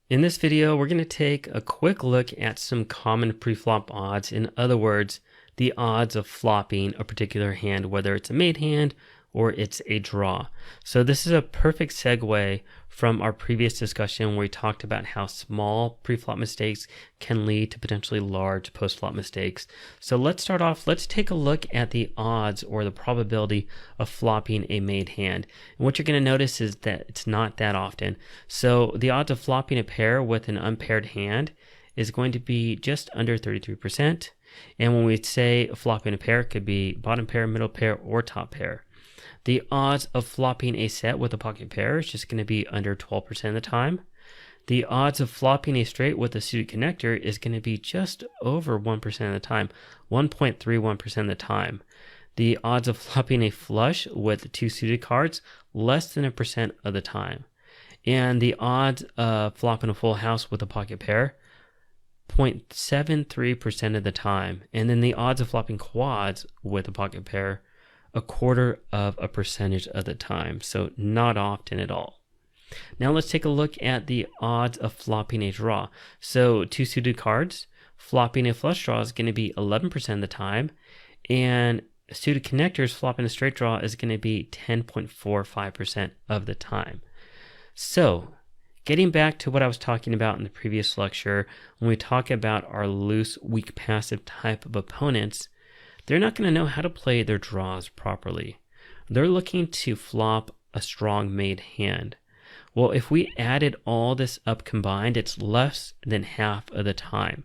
In this video, we're going to take a quick look at some common preflop odds. In other words, the odds of flopping a particular hand, whether it's a made hand or it's a draw. So this is a perfect segue from our previous discussion where we talked about how small preflop mistakes can lead to potentially large postflop mistakes. So let's start off, let's take a look at the odds or the probability of flopping a made hand. And what you're going to notice is that it's not that often. So the odds of flopping a pair with an unpaired hand is going to be just under 33%. And when we say flopping a pair, it could be bottom pair, middle pair, or top pair. The odds of flopping a set with a pocket pair is just going to be under 12% of the time. The odds of flopping a straight with a suited connector is going to be just over 1% of the time, 1.31% of the time. The odds of flopping a flush with two suited cards, less than 1% of the time. And the odds of flopping a full house with a pocket pair, 0.73% of the time. And then the odds of flopping quads with a pocket pair, 0.25% of the time. So not often at all. Now let's take a look at the odds of flopping a draw. So two suited cards, flopping a flush draw is going to be 11% of the time. And suited connectors, flopping a straight draw is going to be 10.45% of the time. So getting back to what I was talking about in the previous lecture, when we talk about our loose, weak, passive type of opponents, they're not going to know how to play their draws properly. They're looking to flop a strong made hand. Well, if we added all this up combined, it's less than half of the time.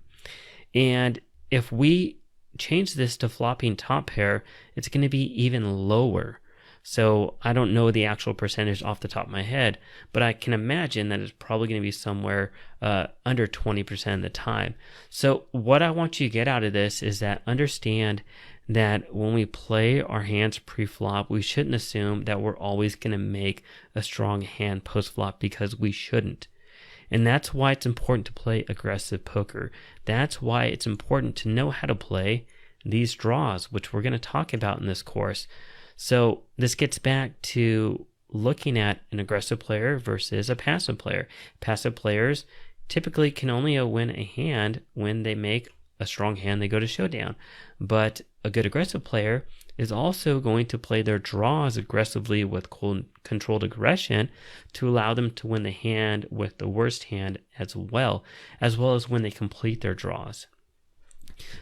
And if we change this to flopping top pair, it's going to be even lower. So I don't know the actual percentage off the top of my head, but I can imagine that it's probably going to be somewhere under 20% of the time. So what I want you to get out of this is that understand that when we play our hands pre-flop, we shouldn't assume that we're always going to make a strong hand post-flop, because we shouldn't. And that's why it's important to play aggressive poker. That's why it's important to know how to play these draws, which we're going to talk about in this course. So this gets back to looking at an aggressive player versus a passive player. Passive players typically can only win a hand when they make a strong hand, they go to showdown. But a good aggressive player is also going to play their draws aggressively with controlled aggression to allow them to win the hand with the worst hand as well as when they complete their draws.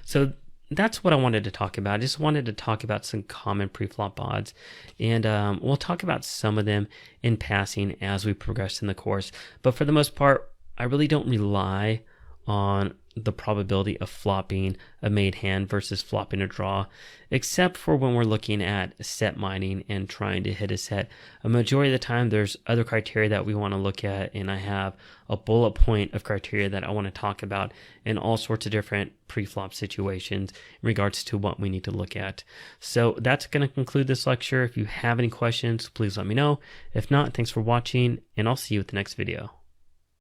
So that's what I wanted to talk about. I just wanted to talk about some common preflop odds, and we'll talk about some of them in passing as we progress in the course. But for the most part, I really don't rely on the probability of flopping a made hand versus flopping a draw, except for when we're looking at set mining and trying to hit a set. A majority of the time, there's other criteria that we want to look at, and I have a bullet point of criteria that I want to talk about in all sorts of different pre-flop situations in regards to what we need to look at. So that's going to conclude this lecture. If you have any questions, please let me know. If not, thanks for watching, and I'll see you at the next video.